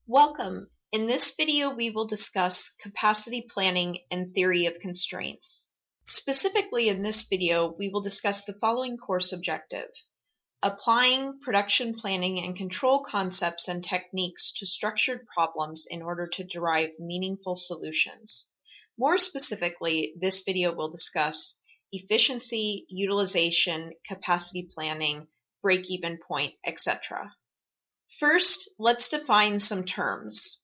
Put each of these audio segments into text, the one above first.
Welcome. In this video, we will discuss capacity planning and theory of constraints. Specifically in this video, we will discuss the following course objective: applying production planning and control concepts and techniques to structured problems in order to derive meaningful solutions. More specifically, this video will discuss efficiency, utilization, capacity planning, break-even point, etc. First, let's define some terms.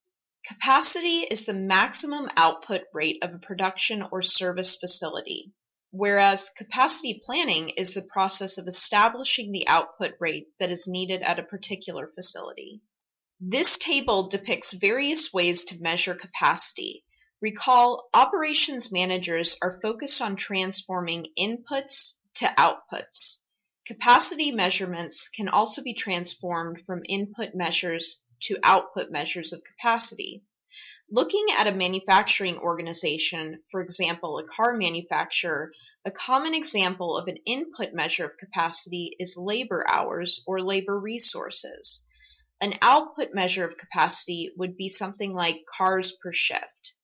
Capacity is the maximum output rate of a production or service facility, whereas capacity planning is the process of establishing the output rate that is needed at a particular facility. This table depicts various ways to measure capacity. Recall, operations managers are focused on transforming inputs to outputs. Capacity measurements can also be transformed from input measures to output measures of capacity. Looking at a manufacturing organization, for example, a car manufacturer, a common example of an input measure of capacity is labor hours or labor resources. An output measure of capacity would be something like cars per shift.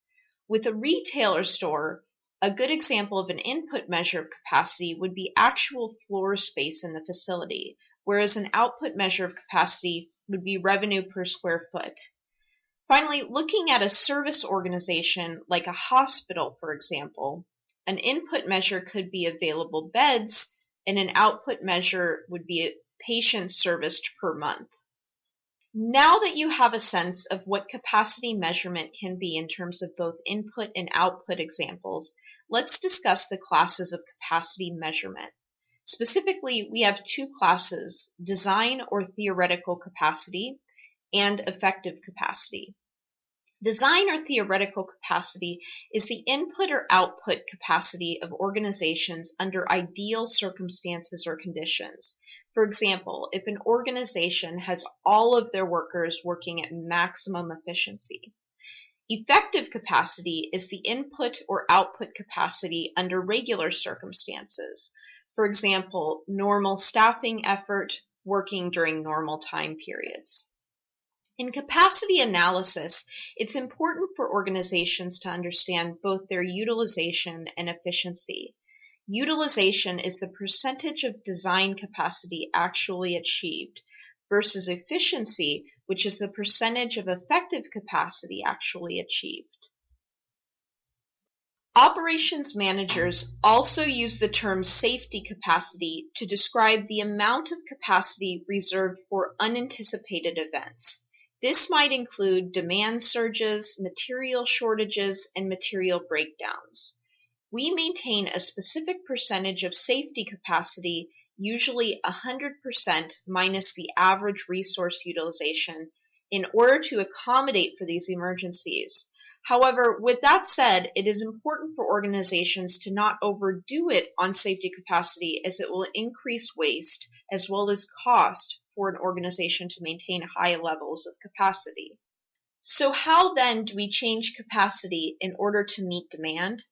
With a retailer store, a good example of an input measure of capacity would be actual floor space in the facility, whereas an output measure of capacity would be revenue per square foot. Finally, looking at a service organization like a hospital, for example, an input measure could be available beds, and an output measure would be patients serviced per month. Now that you have a sense of what capacity measurement can be in terms of both input and output examples, let's discuss the classes of capacity measurement. Specifically, we have two classes: design or theoretical capacity and effective capacity. Design or theoretical capacity is the input or output capacity of organizations under ideal circumstances or conditions. For example, if an organization has all of their workers working at maximum efficiency. Effective capacity is the input or output capacity under regular circumstances. For example, normal staffing effort, working during normal time periods. In capacity analysis, it's important for organizations to understand both their utilization and efficiency. Utilization is the percentage of design capacity actually achieved, versus efficiency, which is the percentage of effective capacity actually achieved. Operations managers also use the term safety capacity to describe the amount of capacity reserved for unanticipated events. This might include demand surges, material shortages, and material breakdowns. We maintain a specific percentage of safety capacity, usually 100% minus the average resource utilization, in order to accommodate for these emergencies. However, with that said, it is important for organizations to not overdo it on safety capacity, as it will increase waste as well as cost for an organization to maintain high levels of capacity. So how then do we change capacity in order to meet demand?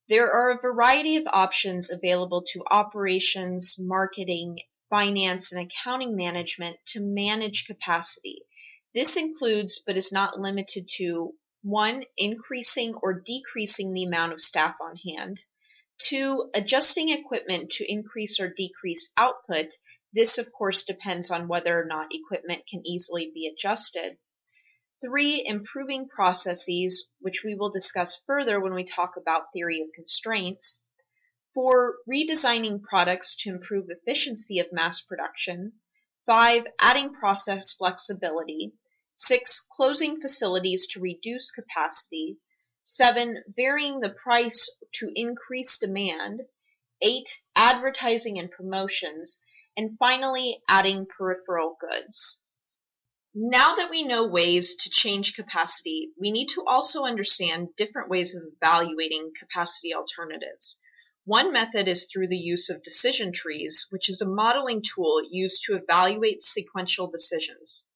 There are a variety of options available to operations, marketing, finance, and accounting management to manage capacity. This includes, but is not limited to, 1. Increasing or decreasing the amount of staff on hand. 2. Adjusting equipment to increase or decrease output. This, of course, depends on whether or not equipment can easily be adjusted. 3. Improving processes, which we will discuss further when we talk about theory of constraints. 4. Redesigning products to improve efficiency of mass production. 5. Adding process flexibility. 6. Closing facilities to reduce capacity. 7. Varying the price to increase demand. 8. Advertising and promotions. And finally, adding peripheral goods. Now that we know ways to change capacity, we need to also understand different ways of evaluating capacity alternatives. One method is through the use of decision trees, which is a modeling tool used to evaluate sequential decisions.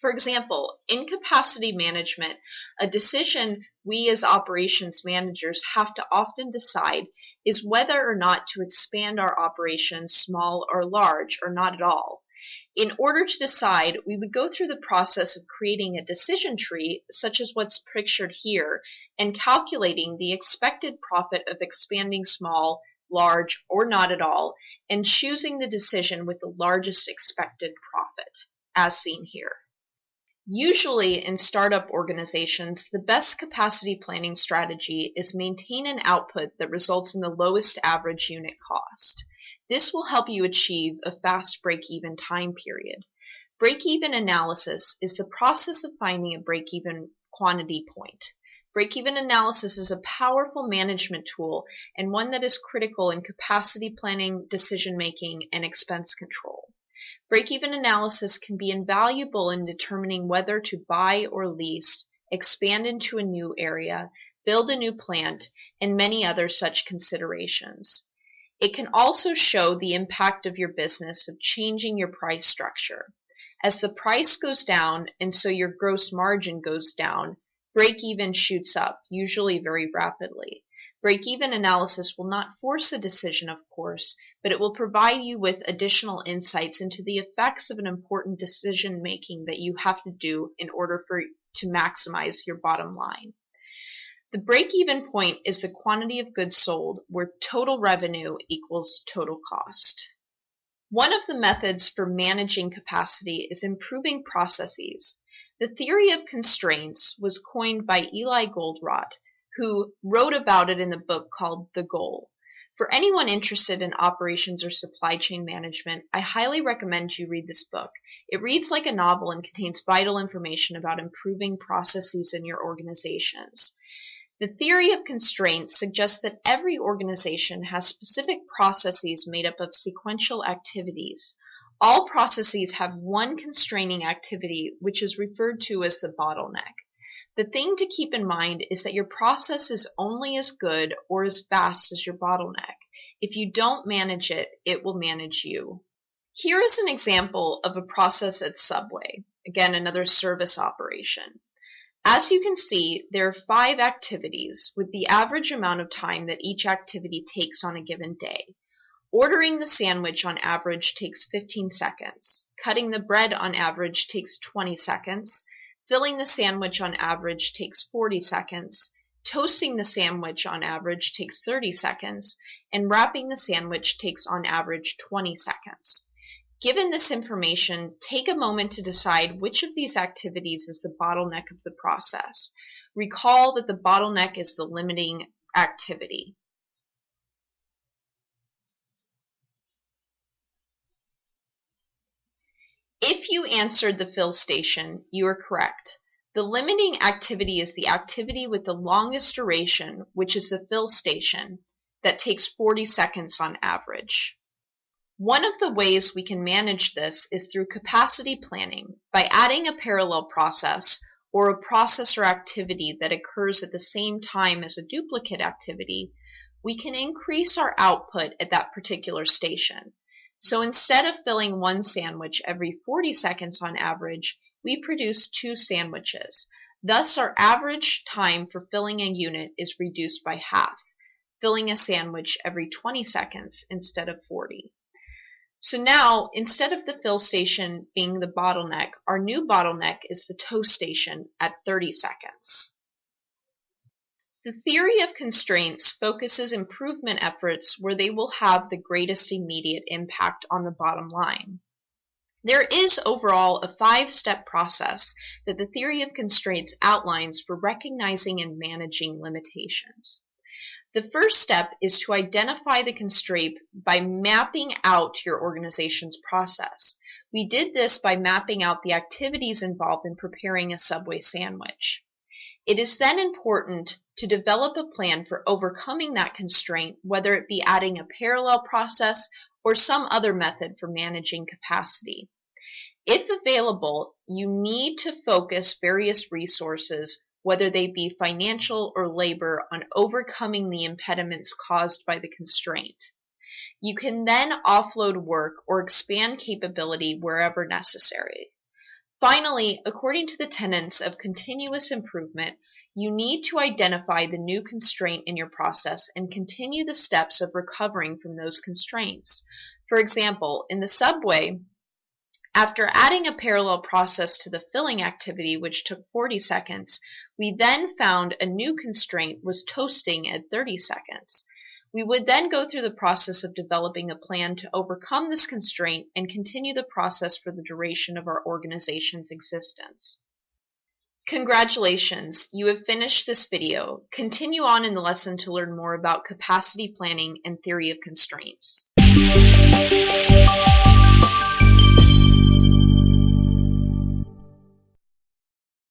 For example, in capacity management, a decision we as operations managers have to often decide is whether or not to expand our operations small or large or not at all. In order to decide, we would go through the process of creating a decision tree, such as what's pictured here, and calculating the expected profit of expanding small, large, or not at all, and choosing the decision with the largest expected profit, as seen here. Usually in startup organizations, the best capacity planning strategy is maintain an output that results in the lowest average unit cost. This will help you achieve a fast break-even time period. Break-even analysis is the process of finding a break-even quantity point. Break-even analysis is a powerful management tool and one that is critical in capacity planning, decision-making, and expense control. Break-even analysis can be invaluable in determining whether to buy or lease, expand into a new area, build a new plant, and many other such considerations. It can also show the impact of your business of changing your price structure. As the price goes down and so your gross margin goes down, break-even shoots up, usually very rapidly. Break-even analysis will not force a decision, of course, but it will provide you with additional insights into the effects of an important decision making that you have to do in order to maximize your bottom line. The break-even point is the quantity of goods sold where total revenue equals total cost. One of the methods for managing capacity is improving processes. The theory of constraints was coined by Eli Goldratt, who wrote about it in the book called The Goal. For anyone interested in operations or supply chain management, I highly recommend you read this book. It reads like a novel and contains vital information about improving processes in your organizations. The theory of constraints suggests that every organization has specific processes made up of sequential activities. All processes have one constraining activity, which is referred to as the bottleneck. The thing to keep in mind is that your process is only as good or as fast as your bottleneck. If you don't manage it, it will manage you. Here is an example of a process at Subway. Again, another service operation. As you can see, there are 5 activities with the average amount of time that each activity takes on a given day. Ordering the sandwich on average takes 15 seconds. Cutting the bread on average takes 20 seconds. Filling the sandwich on average takes 40 seconds. Toasting the sandwich on average takes 30 seconds. And wrapping the sandwich takes on average 20 seconds. Given this information, take a moment to decide which of these activities is the bottleneck of the process. Recall that the bottleneck is the limiting activity. If you answered the fill station, you are correct. The limiting activity is the activity with the longest duration, which is the fill station, that takes 40 seconds on average. One of the ways we can manage this is through capacity planning. By adding a parallel process or a process or activity that occurs at the same time as a duplicate activity, we can increase our output at that particular station. So instead of filling one sandwich every 40 seconds on average, we produce 2 sandwiches. Thus, our average time for filling a unit is reduced by half, filling a sandwich every 20 seconds instead of 40. So now, instead of the fill station being the bottleneck, our new bottleneck is the toast station at 30 seconds. The theory of constraints focuses improvement efforts where they will have the greatest immediate impact on the bottom line. There is overall a 5-step process that the theory of constraints outlines for recognizing and managing limitations. The first step is to identify the constraint by mapping out your organization's process. We did this by mapping out the activities involved in preparing a Subway sandwich. It is then important to develop a plan for overcoming that constraint, whether it be adding a parallel process or some other method for managing capacity. If available, you need to focus various resources, whether they be financial or labor, on overcoming the impediments caused by the constraint. You can then offload work or expand capability wherever necessary. Finally, according to the tenets of continuous improvement, you need to identify the new constraint in your process and continue the steps of recovering from those constraints. For example, in the subway, after adding a parallel process to the filling activity, which took 40 seconds, we then found a new constraint was toasting at 30 seconds. We would then go through the process of developing a plan to overcome this constraint and continue the process for the duration of our organization's existence. Congratulations, you have finished this video. Continue on in the lesson to learn more about capacity planning and theory of constraints.